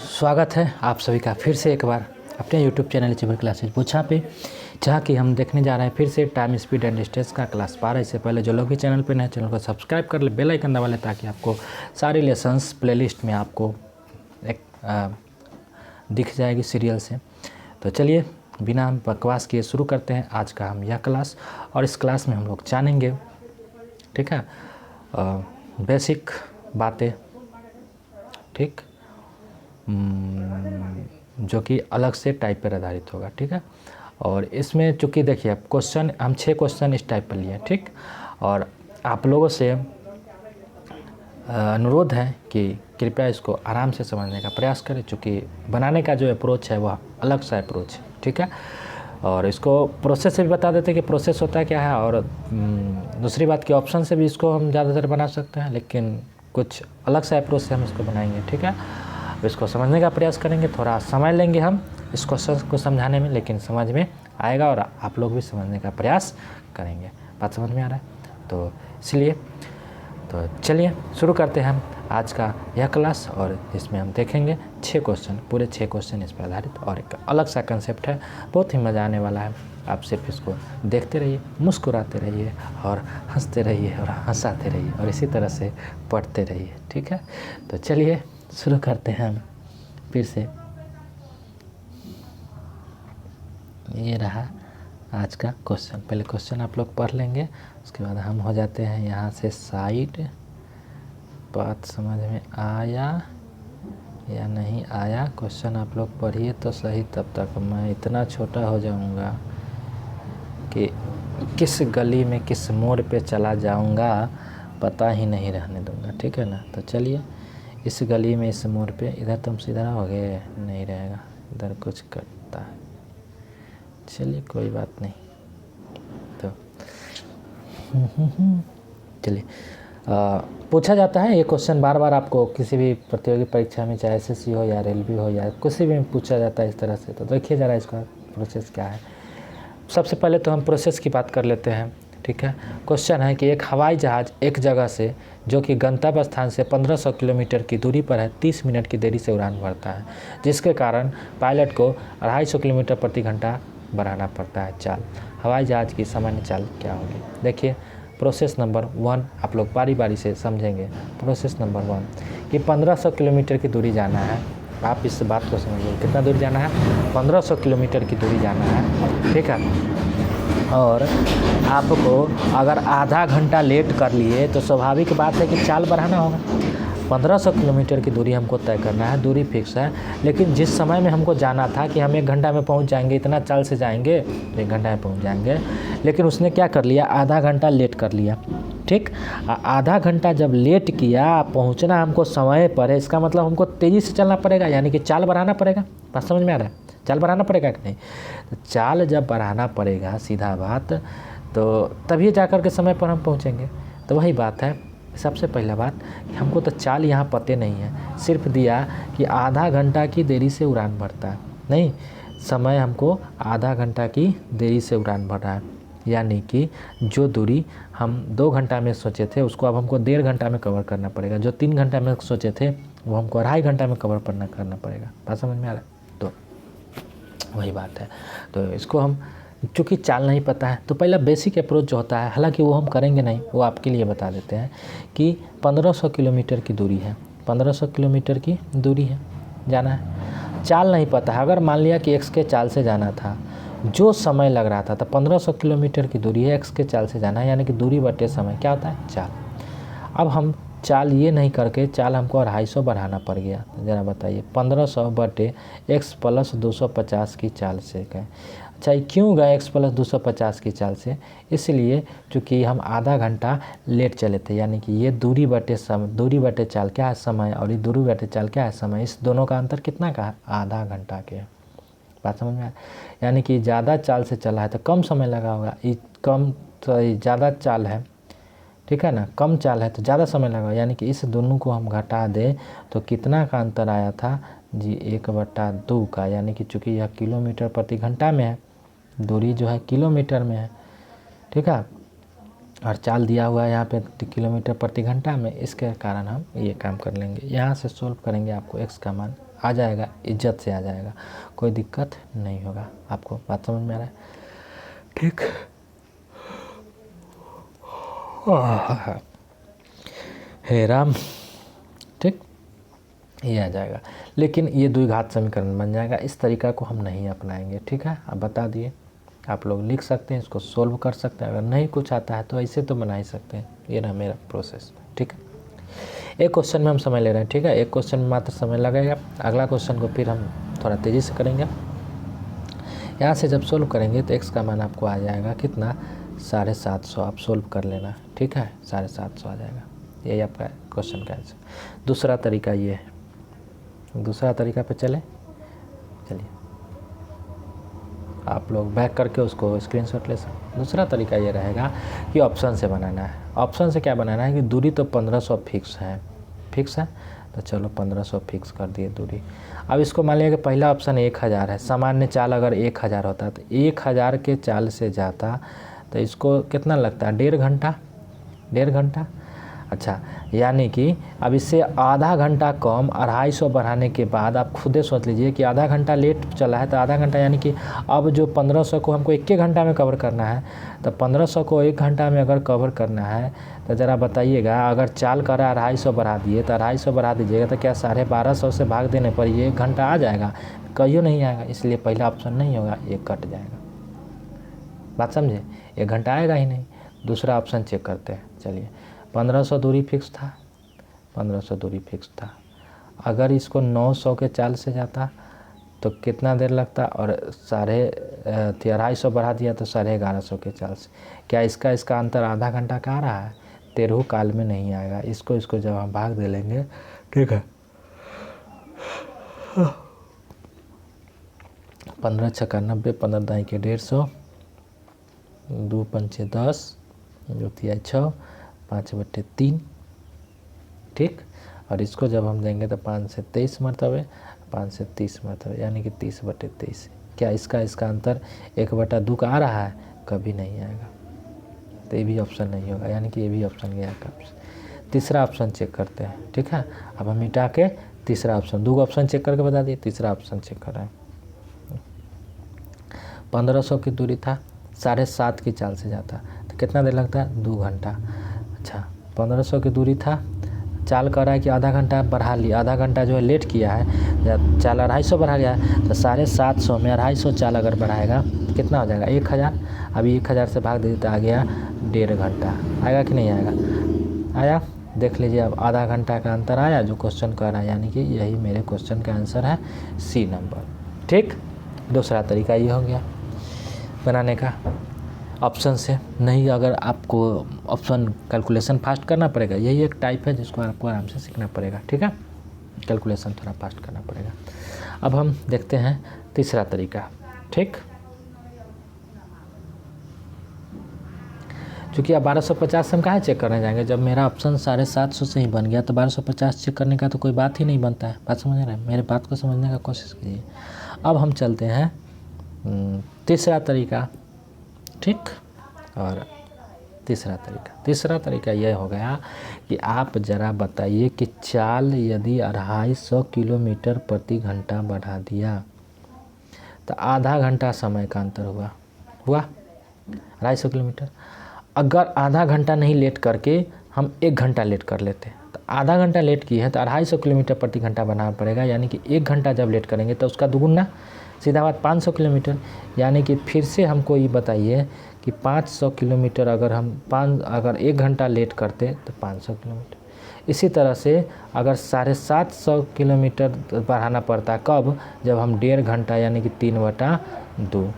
स्वागत है आप सभी का फिर से एक बार अपने YouTube चैनल अचीवर क्लासेज पूछा पे, जहाँ कि हम देखने जा रहे हैं फिर से टाइम स्पीड एंड डिस्टेंस का क्लास 12। इससे पहले जो लोग भी चैनल पर नए चैनल को सब्सक्राइब कर ले, बेल आइकन दबा ले, ताकि आपको सारे लेसन्स प्लेलिस्ट में आपको एक दिख जाएगी सीरियल से। तो चलिए बिना बकवास किए शुरू करते हैं आज का हम यह क्लास। और इस क्लास में हम लोग जानेंगे, ठीक है, बेसिक बातें, ठीक, जो कि अलग से टाइप पर आधारित होगा, ठीक है। और इसमें चूँकि देखिए क्वेश्चन हम 6 क्वेश्चन इस टाइप पर लिए, ठीक। और आप लोगों से अनुरोध है कि कृपया इसको आराम से समझने का प्रयास करें, चूँकि बनाने का जो अप्रोच है वह अलग सा अप्रोच है, ठीक है। और इसको प्रोसेस से भी बता देते हैं कि प्रोसेस होता है क्या है, और दूसरी बात कि ऑप्शन से भी इसको हम ज़्यादातर बना सकते हैं, लेकिन कुछ अलग सा अप्रोच से हम इसको बनाएंगे, ठीक है। इसको समझने का प्रयास करेंगे, थोड़ा समय लेंगे हम इस क्वेश्चन को समझाने में, लेकिन समझ में आएगा और आप लोग भी समझने का प्रयास करेंगे। बात समझ में आ रहा है? तो इसलिए तो चलिए शुरू करते हैं हम आज का यह क्लास। और इसमें हम देखेंगे 6 क्वेश्चन, पूरे 6 क्वेश्चन इस पर आधारित, और एक अलग सा कंसेप्ट है, बहुत ही मज़ा आने वाला है। आप सिर्फ इसको देखते रहिए, मुस्कुराते रहिए और हंसते रहिए और हंसाते रहिए और इसी तरह से पढ़ते रहिए, ठीक है। तो चलिए शुरू करते हैं हम फिर से। ये रहा आज का क्वेश्चन। पहले क्वेश्चन आप लोग पढ़ लेंगे, उसके बाद हम हो जाते हैं यहाँ से साइड। बात समझ में आया या नहीं आया क्वेश्चन आप लोग पढ़िए तो सही, तब तक मैं इतना छोटा हो जाऊँगा कि किस गली में किस मोड़ पे चला जाऊँगा पता ही नहीं रहने दूँगा, ठीक है ना। तो चलिए इस गली में इस मोड़ पे, इधर तुम सीधा हो गए, नहीं रहेगा, इधर कुछ कटता है, चलिए कोई बात नहीं। तो चलिए पूछा जाता है ये क्वेश्चन बार बार आपको किसी भी प्रतियोगी परीक्षा में, चाहे एसएससी हो या रेलवे हो या किसी भी में पूछा जाता है इस तरह से। तो देखिए ज़रा इसका प्रोसेस क्या है। सबसे पहले तो हम प्रोसेस की बात कर लेते हैं, ठीक है। क्वेश्चन है कि एक हवाई जहाज़ एक जगह से जो कि गंतव्य स्थान से 1500 किलोमीटर की दूरी पर है 30 मिनट की देरी से उड़ान भरता है, जिसके कारण पायलट को 250 किलोमीटर प्रति घंटा बढ़ाना पड़ता है चाल। हवाई जहाज़ की सामान्य चाल क्या होगी? देखिए प्रोसेस नंबर 1 आप लोग बारी बारी से समझेंगे। प्रोसेस नंबर 1 कि 1500 किलोमीटर की दूरी जाना है। आप इस बात को समझिए, कितना दूर जाना है? 1500 किलोमीटर की दूरी जाना है, ठीक है। और आपको अगर आधा घंटा लेट कर लिए तो स्वाभाविक बात है कि चाल बढ़ाना होगा। 1500 किलोमीटर की दूरी हमको तय करना है, दूरी फिक्स है, लेकिन जिस समय में हमको जाना था कि हम 1 घंटा में पहुंच जाएंगे, इतना चाल से जाएंगे तो 1 घंटा में पहुंच जाएंगे, लेकिन उसने क्या कर लिया, आधा घंटा लेट कर लिया, ठीक। आधा घंटा जब लेट किया, पहुंचना हमको समय पर है, इसका मतलब हमको तेज़ी से चलना पड़ेगा, यानी कि चाल बढ़ाना पड़ेगा। बात समझ में आ रहा है? चाल बढ़ाना पड़ेगा कि नहीं? तो चाल जब बढ़ाना पड़ेगा, सीधा बात, तो तभी जाकर के समय पर हम पहुँचेंगे। तो वही बात है, सबसे पहला बात कि हमको तो चाल यहाँ पते नहीं है, सिर्फ दिया कि आधा घंटा की देरी से उड़ान भरता है, नहीं, समय हमको आधा घंटा की देरी से उड़ान भर रहा है, यानी कि जो दूरी हम 2 घंटा में सोचे थे उसको अब हमको 1.5 घंटा में कवर करना पड़ेगा, जो 3 घंटा में सोचे थे वो हमको 2.5 घंटा में कवर करना पड़ेगा। बात समझ में आ रहा है? तो वही बात है। तो इसको हम चूँकि चाल नहीं पता है तो पहला बेसिक अप्रोच जो होता है, हालांकि वो हम करेंगे नहीं, वो आपके लिए बता देते हैं कि 1500 किलोमीटर की दूरी है, 1500 किलोमीटर की दूरी है, जाना है, चाल नहीं पता है। अगर मान लिया कि एक्स के चाल से जाना था, जो समय लग रहा था, तो 1500 किलोमीटर की दूरी है, एक्स के चाल से जाना है, यानी कि दूरी बटे समय क्या होता है? चाल। अब हम चाल ये नहीं करके चाल हमको 250 बढ़ाना पड़ गया, ज़रा बताइए, 1500 बटे x + 250 की चाल से गए। अच्छा, क्यों गए x + 250 की चाल से? इसलिए चूँकि हम आधा घंटा लेट चले थे, यानी कि ये दूरी बटे समय, दूरी बटे चाल क्या है? समय, और ये दूरी बटे चाल क्या है? समय। इस दोनों का अंतर कितना का है? आधा घंटा के। बात समझ में आया? यानी कि ज़्यादा चाल से चला है तो कम समय लगा होगा, ये कम तो ज़्यादा चाल है, ठीक है ना, कम चाल है तो ज़्यादा समय लगा, यानी कि इस दोनों को हम घटा दें तो कितना का अंतर आया था जी? 1/2 का, यानी कि चूँकि यह किलोमीटर प्रति घंटा में है, दूरी जो है किलोमीटर में है, ठीक है, और चाल दिया हुआ है यहाँ पे किलोमीटर प्रति घंटा में, इसके कारण हम ये काम कर लेंगे। यहाँ से सोल्व करेंगे, आपको x का मान आ जाएगा, इज्जत से आ जाएगा, कोई दिक्कत नहीं होगा। आपको बात समझ में आ रहा है? ठीक। हे राम, ठीक, ये आ जाएगा। लेकिन ये द्विघात समीकरण बन जाएगा, इस तरीका को हम नहीं अपनाएंगे। ठीक है, आप बता दिए, आप लोग लिख सकते हैं, इसको सोल्व कर सकते हैं। अगर नहीं कुछ आता है तो ऐसे तो बना ही सकते हैं। ये ना मेरा प्रोसेस। ठीक है, एक क्वेश्चन में हम समय ले रहे हैं। ठीक है, एक क्वेश्चन में मात्र समय लगेगा। अगला क्वेश्चन को फिर हम थोड़ा तेज़ी से करेंगे। यहाँ से जब सोल्व करेंगे तो एक्स का मान आपको आ जाएगा कितना, 750। आप सोल्व कर लेना। ठीक है, 750 आ जाएगा। यही आपका क्वेश्चन का आंसर। दूसरा तरीका ये है, दूसरा तरीका पे चले, चलिए आप लोग बैक करके उसको स्क्रीनशॉट ले सकते। दूसरा तरीका ये रहेगा कि ऑप्शन से बनाना है। ऑप्शन से क्या बनाना है कि दूरी तो 1500 फिक्स है, फिक्स है, तो चलो 1500 फिक्स कर दिए दूरी। अब इसको मान लिया कि पहला ऑप्शन 1000 है। सामान्य चाल अगर 1000 होता तो 1000 के चाल से जाता तो इसको कितना लगता है, 1.5 घंटा, 1.5 घंटा। अच्छा, यानी कि अब इससे आधा घंटा कम 250 बढ़ाने के बाद आप खुद ही सोच लीजिए कि आधा घंटा लेट चला है, तो आधा घंटा यानी कि अब जो 1500 को हमको 1 घंटा में कवर करना है, तो 1500 को 1 घंटा में अगर कवर करना है तो ज़रा बताइएगा, अगर चाल करा 250 बढ़ा दिए तो 250 बढ़ा दीजिएगा तो क्या 1250 से भाग देने पर ये 1 घंटा आ जाएगा? कहियो नहीं आएगा। इसलिए पहला ऑप्शन नहीं होगा, ये कट जाएगा। बात समझे? 1 घंटा आएगा ही नहीं। दूसरा ऑप्शन चेक करते हैं। चलिए, 1500 दूरी फिक्स था, 1500 दूरी फिक्स था। अगर इसको 900 के चाल से जाता तो कितना देर लगता, और 250 बढ़ा दिया तो 1150 के चाल से। क्या इसका अंतर आधा घंटा का आ रहा है? 13 काल में नहीं आएगा। इसको जब हम भाग दे लेंगे, ठीक है, 15 छक्का 90, 15 दाई के 150, 2 पंचे 10, 2 तिया 6, 5/3। ठीक, और इसको जब हम देंगे तो 5 से 23 मरतबे, 5 से 30 मरतबे, यानी कि 30/23। क्या इसका अंतर 1/2 का आ रहा है? कभी नहीं आएगा। तो ये भी ऑप्शन नहीं होगा, यानी कि ये भी ऑप्शन गया का। तीसरा ऑप्शन चेक करते हैं। ठीक है, अब हम मिटा के तीसरा ऑप्शन, 2 ऑप्शन चेक करके बता दिए, तीसरा ऑप्शन चेक कर रहे हैं। 1500 की दूरी था, 7.5 की चाल से जाता तो कितना देर लगता है? 2 घंटा। अच्छा, 1500 की दूरी था, चाल कर रहा है कि आधा घंटा बढ़ा लिया, आधा घंटा जो है लेट किया है, चाल 250 बढ़ा गया है, तो 750 में 250 चाल अगर बढ़ाएगा तो कितना हो जाएगा? 1000। अभी 1000 से भाग दे तो आ गया 1.5 घंटा। आएगा कि नहीं आएगा? आया। देख लीजिए, अब आधा घंटा का अंतर आया जो क्वेश्चन कर रहा है, यानी कि यही मेरे क्वेश्चन का आंसर है, सी नंबर। ठीक, दूसरा तरीका ये हो गया बनाने का ऑप्शन से। नहीं, अगर आपको ऑप्शन कैलकुलेशन फास्ट करना पड़ेगा, यही एक टाइप है जिसको आपको आराम से सीखना पड़ेगा। ठीक है, कैलकुलेशन थोड़ा फास्ट करना पड़ेगा। अब हम देखते हैं तीसरा तरीका। ठीक, चूँकि अब 1250 से हम कहाँ चेक करने जाएंगे, जब मेरा ऑप्शन 750 से ही बन गया तो 1250 चेक करने का तो कोई बात ही नहीं बनता है। बात समझ रहे हैं? मेरे बात को समझने का कोशिश कीजिए। अब हम चलते हैं तीसरा तरीका। ठीक, और तीसरा तरीका यह हो गया कि आप ज़रा बताइए कि चाल यदि 250 किलोमीटर प्रति घंटा बढ़ा दिया तो आधा घंटा समय का अंतर हुआ 250 किलोमीटर। अगर आधा घंटा नहीं लेट करके हम 1 घंटा लेट कर लेते, तो आधा घंटा लेट किए हैं तो 250 किलोमीटर प्रति घंटा बनाना पड़ेगा, यानी कि 1 घंटा जब लेट करेंगे तो उसका दुगुना, सीधा बात 500 किलोमीटर। यानी कि फिर से हमको ये बताइए कि 500 किलोमीटर अगर 1 घंटा लेट करते तो 500 किलोमीटर। इसी तरह से अगर 750 किलोमीटर बढ़ाना पड़ता, कब? जब हम 1.5 घंटा, यानी कि 3/2।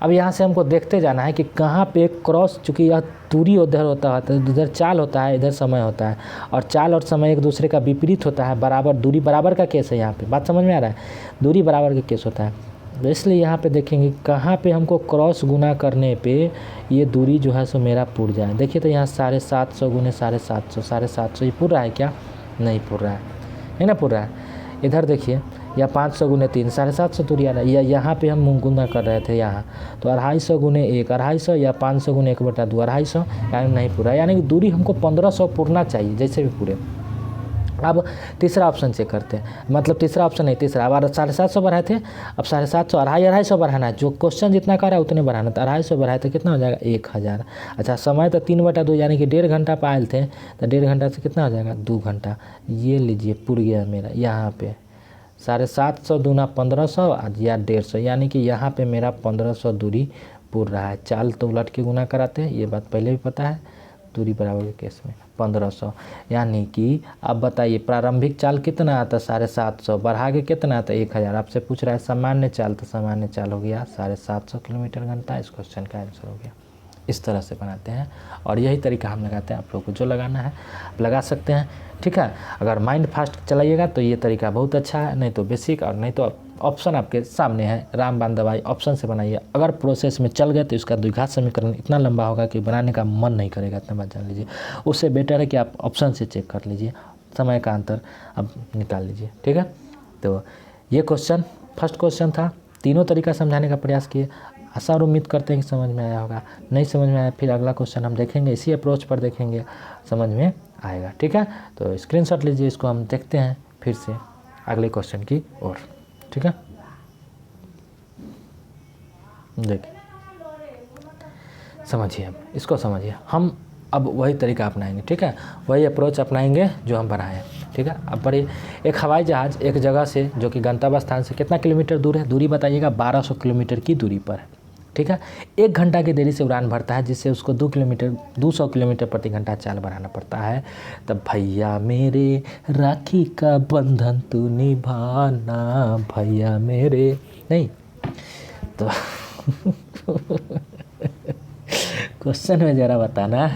अब यहाँ से हमको देखते जाना है कि कहाँ पे क्रॉस, चूँकि यह दूरी उधर होता है, इधर चाल होता है, इधर समय होता है, और चाल और समय एक दूसरे का विपरीत होता है। बराबर दूरी बराबर का केस है यहाँ पे। बात समझ में आ रहा है? दूरी बराबर का केस होता है, तो इसलिए यहाँ पे देखेंगे कहाँ पे हमको क्रॉस गुना करने पे ये दूरी जो है सो मेरा पुर जाए। देखिए तो यहाँ 750 गुने 750 ये पुर रहा है क्या? नहीं पुर रहा है, नहीं ना पुर रहा है। इधर देखिए, या 500 गुने 3, 750 दूरी आ रहा है। या यहाँ पे हम गुना कर रहे थे यहाँ, तो 250 गुने 1 250, या 500 गुने 1/2 250, यानी नहीं पूरा। यानी कि दूरी हमको 1500 पूरना चाहिए, जैसे भी पूरे अब तीसरा ऑप्शन चेक करते हैं, मतलब तीसरा ऑप्शन नहीं, तीसरा। अब 750 बढ़ाए थे, अब 750, 250 बढ़ाना है। जो क्वेश्चन जितना कर रहा है उतने बढ़ाना। तो 250 बढ़ाए तो कितना हो जाएगा, 1000। अच्छा, समय तो 3/2 यानी कि 1.5 घंटा पायल थे, तो 1.5 घंटा से कितना हो जाएगा, 2 घंटा। ये लीजिए पुर गया मेरा यहाँ पे 750 दूना 1500 या 150, यानी कि यहाँ पे मेरा 1500 दूरी पुर रहा है। चाल तो उलट के गुना कराते हैं, ये बात पहले भी पता है। दूरी बराबर के केस में 1500, यानी कि अब बताइए प्रारंभिक चाल कितना आता, 750, बढ़ा के कितना आता, 1000। आपसे पूछ रहा है सामान्य चाल, तो सामान्य चाल हो गया 750 किलोमीटर घंटा। इस क्वेश्चन का आंसर हो गया। इस तरह से बनाते हैं और यही तरीका हम लगाते हैं। आप लोग को जो लगाना है आप लगा सकते हैं, ठीक है। अगर माइंड फास्ट चलाइएगा तो ये तरीका बहुत अच्छा है, नहीं तो बेसिक, और नहीं तो ऑप्शन आपके सामने है, रामबाण दवाई ऑप्शन से बनाइए। अगर प्रोसेस में चल गए तो इसका द्विघात समीकरण इतना लंबा होगा कि बनाने का मन नहीं करेगा, इतना बात जान लीजिए। उससे बेटर है कि आप ऑप्शन से चेक कर लीजिए, समय का अंतर अब निकाल लीजिए, ठीक है। तो ये क्वेश्चन फर्स्ट क्वेश्चन था, तीनों तरीका समझाने का प्रयास किए। आशा और उम्मीद करते हैं कि समझ में आया होगा। नहीं समझ में आया फिर अगला क्वेश्चन हम देखेंगे, इसी अप्रोच पर देखेंगे, समझ में आएगा, ठीक है। तो स्क्रीनशॉट लीजिए, इसको हम देखते हैं फिर से अगले क्वेश्चन की ओर, ठीक है। देखिए, समझिए, अब इसको समझिए। हम अब वही तरीका अपनाएंगे, ठीक है, वही अप्रोच अपनाएंगे जो हम बनाए हैं, ठीक है। अब बढ़िए, एक हवाई जहाज़ एक जगह से जो कि गंतव्य स्थान से कितना किलोमीटर दूर है, दूरी बताइएगा, 1200 किलोमीटर की दूरी पर है, ठीक है। 1 घंटा की देरी से उड़ान भरता है, जिससे उसको 200 किलोमीटर प्रति घंटा चाल बढ़ाना पड़ता है। तब भैया मेरे राखी का बंधन तू निभाना, भैया मेरे, नहीं तो क्वेश्चन में ज़रा बताना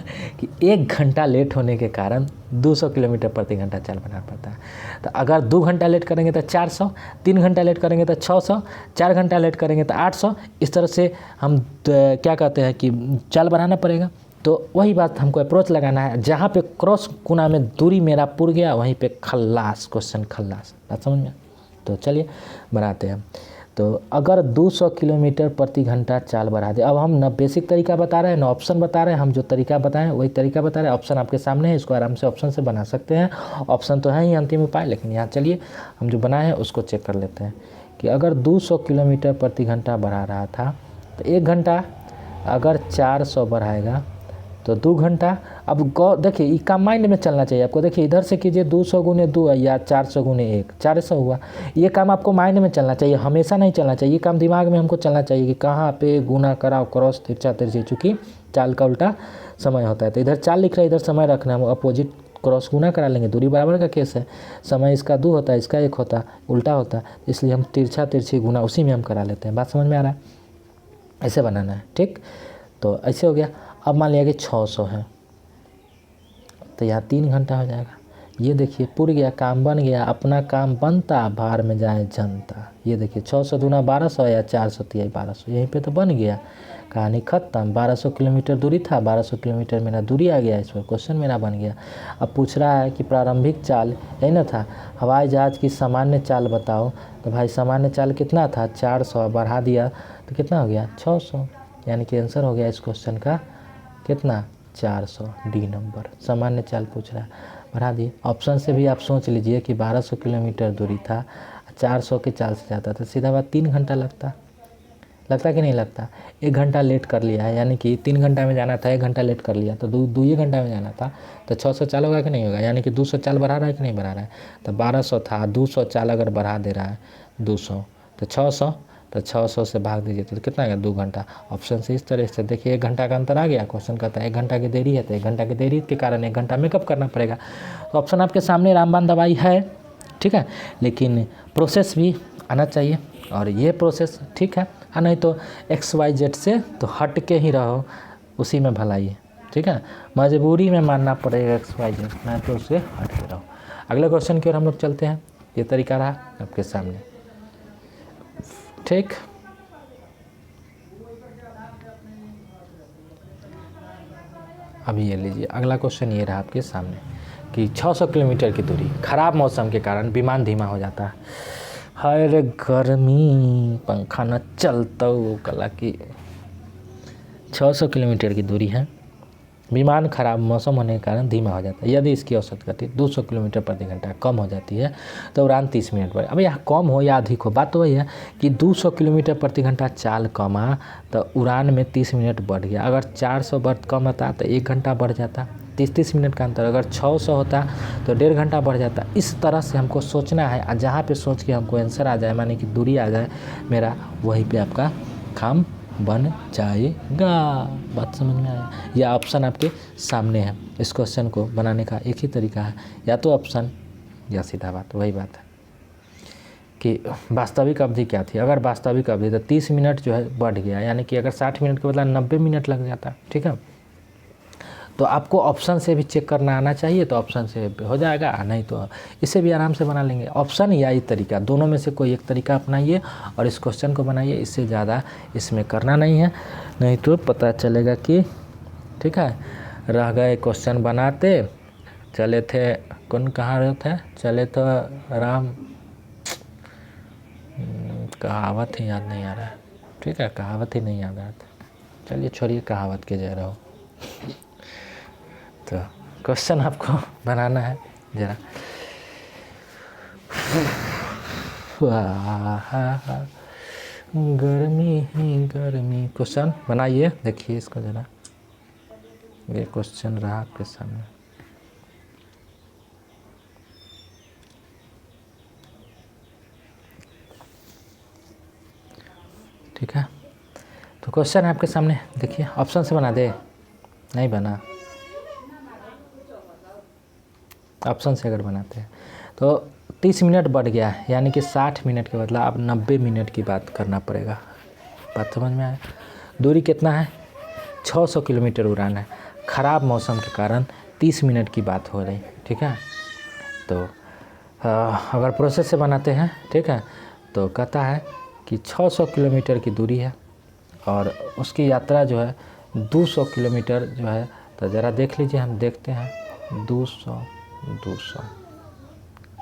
कि 1 घंटा लेट होने के कारण 200 किलोमीटर प्रति घंटा चाल बनाना पड़ता है। तो अगर 2 घंटा लेट करेंगे तो 400, 3 घंटा लेट करेंगे तो 600, 4 घंटा लेट करेंगे तो 800। इस तरह से हम क्या कहते हैं कि चाल बढ़ाना पड़ेगा। तो वही बात हमको अप्रोच लगाना है, जहाँ पे क्रॉस कोना में दूरी मेरा पुर गया वहीं पे खल्लास, क्वेश्चन खल्लास, बात समझ में। तो चलिए बनाते हैं। तो अगर 200 किलोमीटर प्रति घंटा चाल बढ़ा दे, अब हम न बेसिक तरीका बता रहे हैं न ऑप्शन बता रहे हैं, हम जो तरीका बताएं वही तरीका बता रहे हैं। ऑप्शन आपके सामने है, इसको आराम से ऑप्शन से बना सकते हैं। ऑप्शन तो है ही अंतिम उपाय, लेकिन यहाँ चलिए हम जो बनाए हैं उसको चेक कर लेते हैं कि अगर 200 किलोमीटर प्रति घंटा बढ़ा रहा था तो 1 घंटा अगर 400 बढ़ाएगा तो 2 घंटा। अब देखिए ये काम माइंड में चलना चाहिए आपको। देखिए इधर से कीजिए 200 गुने 2 या 400 गुने 1, 400 हुआ। ये काम आपको माइंड में चलना चाहिए, हमेशा नहीं चलना चाहिए। ये काम दिमाग में हमको चलना चाहिए कि कहाँ पे गुना कराओ, क्रॉस, तिरछा तिरछी, चूँकि चाल का उल्टा समय होता है। तो इधर चाल लिख रहा है, इधर समय रखना, हम अपोजिट क्रॉस गुना करा लेंगे, दूरी बराबर का केस है। समय इसका 2 होता है, इसका 1 होता, उल्टा होता, इसलिए हम तिरछा तिरछी गुना उसी में हम करा लेते हैं। बात समझ में आ रहा है, ऐसे बनाना है, ठीक। तो ऐसे हो गया। अब मान लिया कि 600 है तो यहाँ 3 घंटा हो जाएगा। ये देखिए पुर गया, काम बन गया, अपना काम बनता, बाहर में जाए जनता। ये देखिए 600 दूना 1200 या 400 तिहाई 1200, यहीं पे तो बन गया, कहानी ख़त्म। 1200 किलोमीटर दूरी था, 1200 किलोमीटर मेरा दूरी आ गया, इस पर क्वेश्चन मेरा बन गया। अब पूछ रहा है कि प्रारंभिक चाल, यही ना था, हवाई जहाज़ की सामान्य चाल बताओ। तो भाई सामान्य चाल कितना था, 400, बढ़ा दिया तो कितना हो गया, 600, यानी कि आंसर हो गया इस क्वेश्चन का कितना, 400, डी नंबर। सामान्य चाल पूछ रहा है, बढ़ा दिए। ऑप्शन से भी आप सोच लीजिए कि 1200 किलोमीटर दूरी था, 400 के चाल से जाता तो सीधा बात 3 घंटा लगता कि नहीं लगता। 1 घंटा लेट कर लिया है, यानी कि 3 घंटा में जाना था, 1 घंटा लेट कर लिया तो 2 घंटा में जाना था। तो 600 चाल होगा कि नहीं होगा, यानी कि 200 चाल बढ़ा रहा है कि नहीं बढ़ा रहा है। तो 1200 था, 200 चाल अगर बढ़ा दे रहा है 200, तो 600, तो 600 से भाग दीजिए तो कितना आ गया, 2 घंटा। ऑप्शन से इस तरह से देखिए 1 घंटा का अंतर आ गया। क्वेश्चन कहता है 1 घंटा की देरी है, तो 1 घंटा की देरी के कारण 1 घंटा मेकअप करना पड़ेगा। तो ऑप्शन आपके सामने रामबाण दवाई है, ठीक है, लेकिन प्रोसेस भी आना चाहिए, और ये प्रोसेस ठीक है। नहीं तो XYZ से तो हट के ही रहो, उसी में भलाई है, ठीक है। मजबूरी में मानना पड़ेगा XYZ, नहीं तो उससे हट के रहो। अगले क्वेश्चन की ओर हम लोग चलते हैं। ये तरीका रहा आपके सामने, ठीक। अभी ये लीजिए, अगला क्वेश्चन ये रहा आपके सामने कि 600 किलोमीटर की दूरी, खराब मौसम के कारण विमान धीमा हो जाता है। हाय रे गर्मी, पंखा न चलता कला की। 600 किलोमीटर की दूरी है, विमान खराब मौसम होने के कारण धीमा हो जाता है। यदि इसकी औसत गति 200 किलोमीटर प्रति घंटा कम हो जाती है तो उड़ान 30 मिनट पर। अब यहाँ कम हो या अधिक हो, बात तो वही है कि 200 किलोमीटर प्रति घंटा चाल कमा तो उड़ान में 30 मिनट बढ़ गया। अगर 400 वर्ष कम होता तो 1 घंटा बढ़ जाता, 30 मिनट का अंतर। अगर 600 होता तो 1.5 घंटा बढ़ जाता। इस तरह से हमको सोचना है, जहाँ पे सोच के हमको आंसर आ जाए, माने कि दूरी आ जाए मेरा, वहीं पे आपका काम बन जाएगा। बात समझ में आया? यह ऑप्शन आपके सामने है। इस क्वेश्चन को बनाने का एक ही तरीका है, या तो ऑप्शन या सीधा बात। वही बात है कि वास्तविक अवधि क्या थी। अगर वास्तविक अवधि तो 30 मिनट जो है बढ़ गया, यानी कि अगर 60 मिनट के बदला 90 मिनट लग जाता, ठीक है। तो आपको ऑप्शन से भी चेक करना आना चाहिए, तो ऑप्शन से हो जाएगा, नहीं तो इसे भी आराम से बना लेंगे। ऑप्शन या ये तरीका, दोनों में से कोई एक तरीका अपनाइए और इस क्वेश्चन को बनाइए। इससे ज़्यादा इसमें करना नहीं है, नहीं तो पता चलेगा कि ठीक है रह गए क्वेश्चन बनाते चले थे। कौन कहाँ रहे थे? चले तो राम, कहावत ही याद नहीं आ रहा है। ठीक है, कहावत ही नहीं याद आ रहा था। चलिए छोड़िए, कहावत के जय रहो। तो क्वेश्चन आपको बनाना है जरा। गर्मी ही गर्मी, क्वेश्चन बनाइए, देखिए इसको जरा। ये क्वेश्चन रहा आपके सामने। ठीक है, तो क्वेश्चन आपके सामने देखिए। ऑप्शन से बना दे, नहीं बना। ऑप्शन से अगर बनाते हैं तो 30 मिनट बढ़ गया, यानी कि 60 मिनट के बदला अब 90 मिनट की बात करना पड़ेगा। बात समझ में आया? दूरी कितना है? 600 किलोमीटर उड़ान है। ख़राब मौसम के कारण 30 मिनट की बात हो रही, ठीक है। तो अगर प्रोसेस से बनाते हैं, ठीक है, तो कहता है कि 600 किलोमीटर की दूरी है और उसकी यात्रा जो है 200 किलोमीटर जो है। तो ज़रा देख लीजिए, हम देखते हैं 200,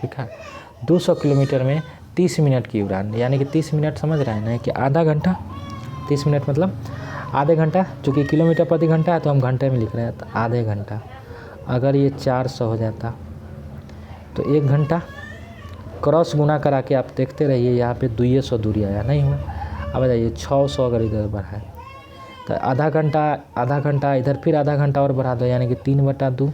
ठीक है। 200 किलोमीटर में 30 मिनट की उड़ान, यानी कि 30 मिनट समझ रहे हैं ना, कि आधा घंटा। 30 मिनट मतलब आधे घंटा, चूँकि किलोमीटर प्रति घंटा है तो हम घंटे में लिख रहे हैं, तो आधे घंटा। अगर ये 400 हो जाता तो 1 घंटा। क्रॉस गुना करा के आप देखते रहिए, यहाँ पे 200 दूरी आया, नहीं हुआ। अब बताइए 600 अगर इधर बढ़ाए तो आधा घंटा इधर, फिर आधा घंटा और बढ़ा दो, यानी कि 3/2।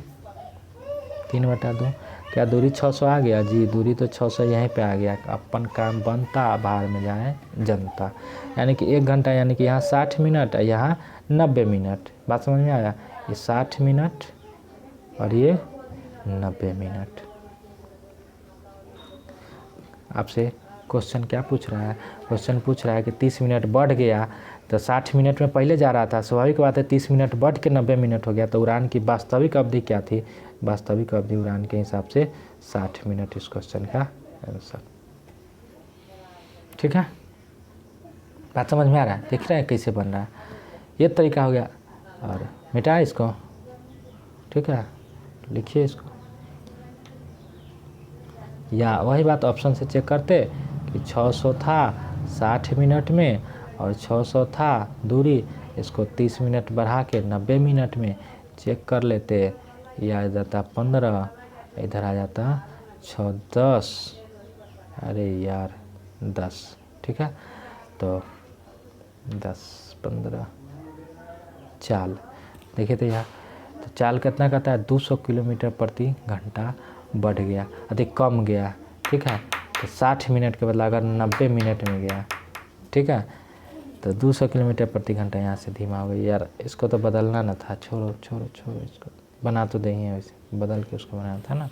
क्या दूरी 600 आ गया जी? दूरी तो 600 यहीं पे आ गया। अपन काम बनता, बाहर में जाए जनता। यानी कि 1 घंटा, यानी कि यहाँ 60 मिनट, यहाँ 90 मिनट। बात समझ में आया? ये 60 मिनट और ये 90 मिनट। आपसे क्वेश्चन क्या पूछ रहा है? क्वेश्चन पूछ रहा है कि 30 मिनट बढ़ गया तो 60 मिनट में पहले जा रहा था, स्वाभाविक बात है 30 मिनट बढ़ के 90 मिनट हो गया, तो उड़ान की वास्तविक अवधि क्या थी? वास्तविक अवधि उड़ान के हिसाब से 60 मिनट इस क्वेश्चन का आंसर। ठीक है, बात समझ में आ रहा है? देख रहे हैं कैसे बन रहा है? ये तरीका हो गया। और मिटाए इसको, ठीक है, लिखिए इसको, या वही बात ऑप्शन से चेक करते कि 600 था 60 मिनट में और 600 था दूरी, इसको 30 मिनट बढ़ा के 90 मिनट में चेक कर लेते। ये आ जाता 15, इधर आ जाता 6, 10, अरे यार 10, ठीक है। तो 10, 15 चाल देखिए, तो यहाँ तो चाल कितना कहता है? 200 किलोमीटर प्रति घंटा बढ़ गया, अधिक कम गया, ठीक है। तो 60 मिनट के बदला अगर 90 मिनट में गया, ठीक है, तो 200 किलोमीटर प्रति घंटा यहाँ से धीमा हो गई। यार इसको तो बदलना ना था, छोड़ो इसको, बना तो देंगे, वैसे बदल के उसको बनाना था ना।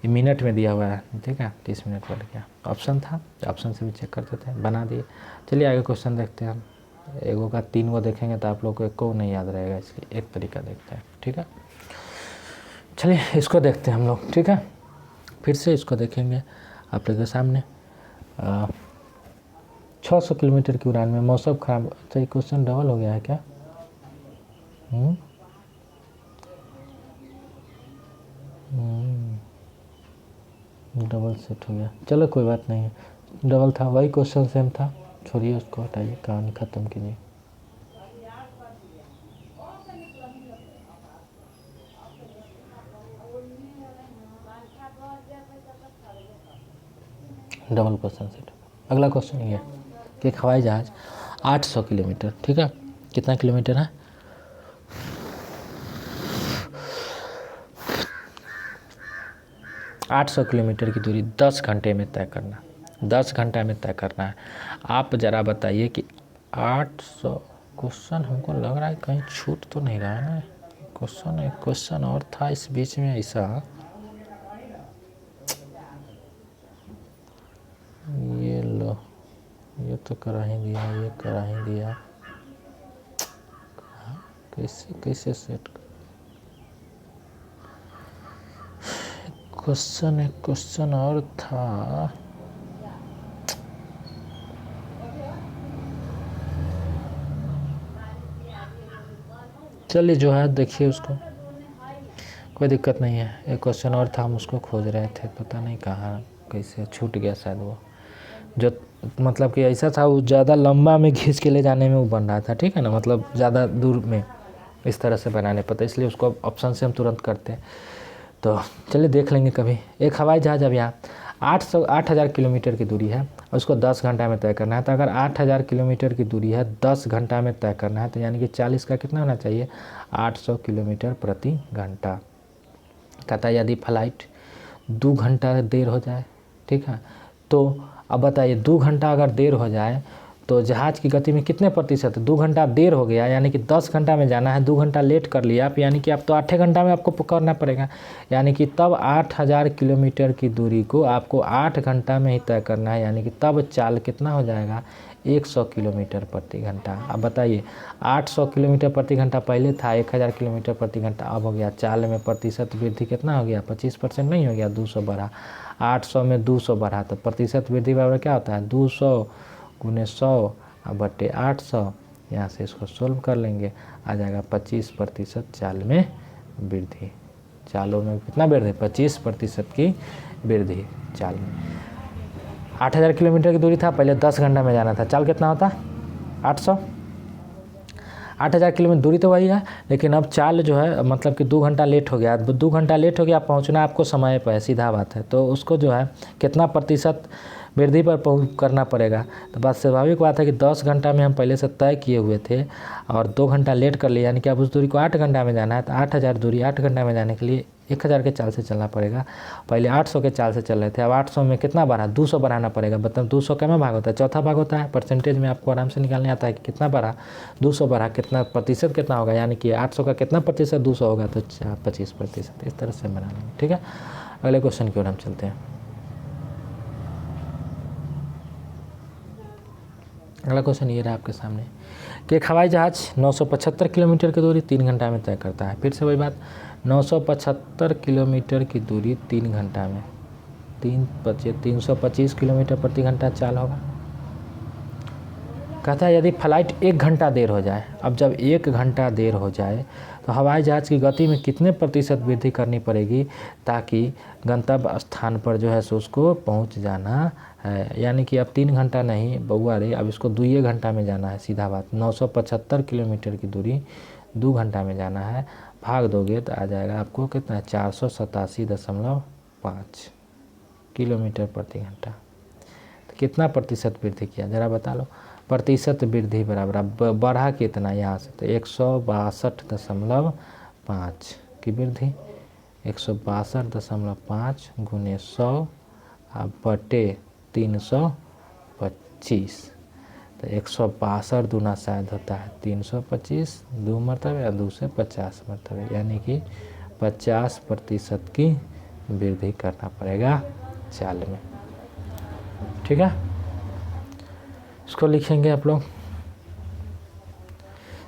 ये मिनट में दिया हुआ है, ठीक है, 30 मिनट बढ़ गया। ऑप्शन था, ऑप्शन से भी चेक करते थे, बना दिए। चलिए आगे क्वेश्चन देखते हैं हम। एगो का 3 को देखेंगे तो आप लोग को एक को नहीं याद रहेगा, इसलिए एक तरीका देखते हैं, ठीक है। चलिए इसको देखते हैं हम लोग, ठीक है। फिर से इसको देखेंगे आप लोग के सामने। 600 किलोमीटर की उड़ान में मौसम खराब। अच्छा ये क्वेश्चन डबल हो गया है क्या? डबल सेट हो गया, चलो कोई बात नहीं है, डबल था, वही क्वेश्चन सेम था, छोड़िए उसको, हटाइए, कहानी ख़त्म कीजिए। Double question set. अगला क्वेश्चन ये है कि एक हवाई जहाज 800 किलोमीटर, ठीक है, कितना किलोमीटर है, 800 किलोमीटर की दूरी 10 घंटे में तय करना, 10 घंटा में तय करना है। आप ज़रा बताइए कि 800 क्वेश्चन हमको लग रहा है कहीं छूट तो नहीं रहा है ना। क्वेश्चन एक क्वेश्चन और था इस बीच में ऐसा, ये लो, ये तो करा ही दिया, ये करा ही दिया, कैसे कैसे सेट। क्वेश्चन एक क्वेश्चन और था, चलिए जो है देखिए उसको, कोई दिक्कत नहीं है। एक क्वेश्चन और था, हम उसको खोज रहे थे, पता नहीं कहाँ कैसे छूट गया शायद वो, जो मतलब कि ऐसा था वो ज़्यादा लंबा में खींच के ले जाने में वो बन रहा था, ठीक है ना, मतलब ज़्यादा दूर में इस तरह से बनाने पड़ता, इसलिए उसको ऑप्शन से हम तुरंत करते हैं। तो चलिए देख लेंगे कभी। एक हवाई जहाज अब यहाँ 8000 किलोमीटर की दूरी है और उसको 10 घंटा में तय करना है। तो अगर 8000 किलोमीटर की दूरी है, 10 घंटा में तय करना है, तो यानी कि 40 का कितना होना चाहिए, 800 किलोमीटर प्रति घंटा। कहता है यदि फ्लाइट 2 घंटा देर हो जाए, ठीक है, तो अब बताइए 2 घंटा अगर देर हो जाए तो जहाज़ की गति में कितने प्रतिशत, 2 घंटा देर हो गया यानी कि 10 घंटा में जाना है, 2 घंटा लेट कर लिया आप, यानी कि आप तो 8 घंटा में आपको पकड़ना पड़ेगा, यानी कि तब 8000 किलोमीटर की दूरी को आपको 8 घंटा में ही तय करना है, यानी कि तब चाल कितना हो जाएगा, 100 किलोमीटर प्रति घंटा। अब बताइए 800 किलोमीटर प्रति घंटा पहले था, 1000 किलोमीटर प्रति घंटा अब हो गया। चाल में प्रतिशत वृद्धि कितना हो गया, 25% नहीं हो गया, 200 बढ़ा, 800 में 200 बढ़ा, तो प्रतिशत वृद्धि बराबर क्या होता है, 200 गुने 100 बटे 800। यहाँ से इसको सोल्व कर लेंगे, आ जाएगा 25% चाल में वृद्धि। चालों में कितना वृद्धि, 25% की वृद्धि चाल में। 8000 किलोमीटर की दूरी था, पहले 10 घंटा में जाना था, चाल कितना होता, 800। 8000 किलोमीटर दूरी तो वही है, लेकिन अब चाल जो है मतलब कि 2 घंटा लेट हो गया, 2 घंटा लेट हो गया, पहुंचना आपको समय पर है, सीधा बात है। तो उसको जो है कितना प्रतिशत वृद्धि पर करना पड़ेगा। तो बात स्वाभाविक बात है कि 10 घंटा में हम पहले से तय किए हुए थे और 2 घंटा लेट कर लिया, यानी कि अब उस दूरी को 8 घंटा में जाना है। तो 8000 दूरी 8 घंटा में जाने के लिए 1000 के चाल से चलना पड़ेगा, पहले 800 के चाल से चल रहे थे, अब 800 में कितना बढ़ा, 200 बढ़ाना पड़ेगा। मतलब 200 का में भाग होता है, चौथा भाग होता है, परसेंटेज में आपको आराम से निकालने आता है कि कितना बढ़ा, 200 बढ़ा, कितना प्रतिशत कितना होगा, यानी कि 800 का कितना प्रतिशत 200 होगा, तो 25%। इस तरह से बना लेंगे, ठीक है। अगले क्वेश्चन की ओर हम चलते हैं। अगला क्वेश्चन ये रहा आपके सामने कि एक हवाई जहाज़ 975 किलोमीटर की दूरी 3 घंटा में तय करता है। फिर से वही बात, 975 किलोमीटर की दूरी 3 घंटा में, 325 किलोमीटर प्रति घंटा चाल होगा। कहता है यदि फ्लाइट 1 घंटा देर हो जाए, अब जब 1 घंटा देर हो जाए तो हवाई जहाज़ की गति में कितने प्रतिशत वृद्धि करनी पड़ेगी ताकि गंतव्य स्थान पर जो है सो उसको पहुंच जाना है। यानी कि अब 3 घंटा नहीं बउआ रे, अब इसको 2 घंटा में जाना है, सीधा बात। 975 किलोमीटर की दूरी 2 घंटा में जाना है, भाग दोगे तो आ जाएगा आपको कितना, 487.5 किलोमीटर प्रति घंटा। तो कितना प्रतिशत वृद्धि किया ज़रा बता लो। प्रतिशत वृद्धि बराबर, अब बढ़ा कितना यहाँ से, तो 162.5 की वृद्धि, 162.5 गुने 100 बटे 325, तो 162 दूना शायद होता है 325, 2 मरतबे और 2 से 50 मरतबे, यानी कि 50% की वृद्धि करना पड़ेगा चाल में, ठीक है। इसको लिखेंगे आप लोग,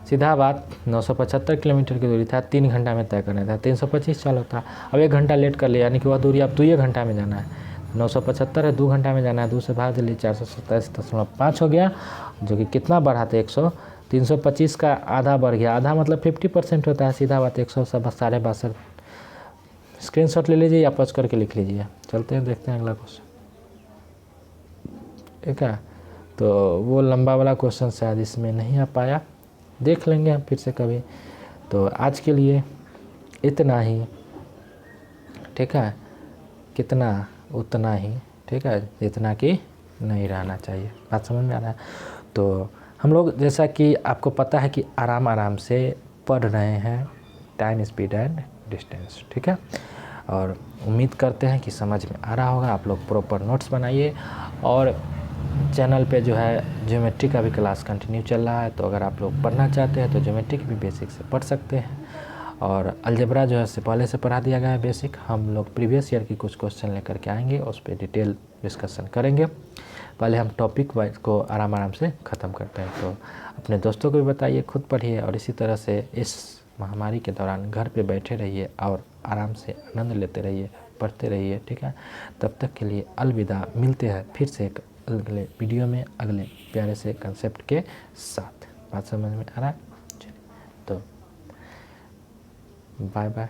सीधा बात। 975 किलोमीटर की दूरी था, 3 घंटा में तय करना था, 325 चाल होता। अब 1 घंटा लेट कर लिया, यानी कि वह दूरी अब 2 घंटा में जाना है। 975 है, 2 घंटा में जाना है, 2 से भाग दिल्ली 427.5 हो गया, जो कि कितना बढ़ा था 100, 325 का आधा बढ़ गया, आधा मतलब 50% होता है, सीधा बात 162.5। स्क्रीनशॉट ले लीजिए या पच करके लिख लीजिए। चलते हैं, देखते हैं अगला क्वेश्चन, ठीक है। तो वो लंबा वाला क्वेश्चन शायद इसमें नहीं आ पाया, देख लेंगे हम फिर से कभी। तो आज के लिए इतना ही, ठीक है, कितना उतना ही। ठीक है, इतना कि नहीं रहना चाहिए। बात समझ में आ रहा है? तो हम लोग जैसा कि आपको पता है कि आराम आराम से पढ़ रहे हैं टाइम, स्पीड एंड डिस्टेंस, ठीक है। और उम्मीद करते हैं कि समझ में आ रहा होगा। आप लोग प्रॉपर नोट्स बनाइए और चैनल पे जो है ज्योमेट्री का भी क्लास कंटिन्यू चल रहा है, तो अगर आप लोग पढ़ना चाहते हैं तो ज्योमेट्री की भी बेसिक से पढ़ सकते हैं। और अलजेब्रा जो है से पहले से पढ़ा दिया गया है बेसिक। हम लोग प्रीवियस ईयर की कुछ क्वेश्चन लेकर के आएंगे, उस पर डिटेल डिस्कशन करेंगे। पहले हम टॉपिक वाइज को आराम आराम से ख़त्म करते हैं। तो अपने दोस्तों को भी बताइए, खुद पढ़िए और इसी तरह से इस महामारी के दौरान घर पे बैठे रहिए और आराम से आनंद लेते रहिए, पढ़ते रहिए, ठीक है। तब तक के लिए अलविदा, मिलते हैं फिर से एक अगले वीडियो में अगले प्यारे से कंसेप्ट के साथ। बात समझ में आ रहा है? चलिए, तो बाय बाय।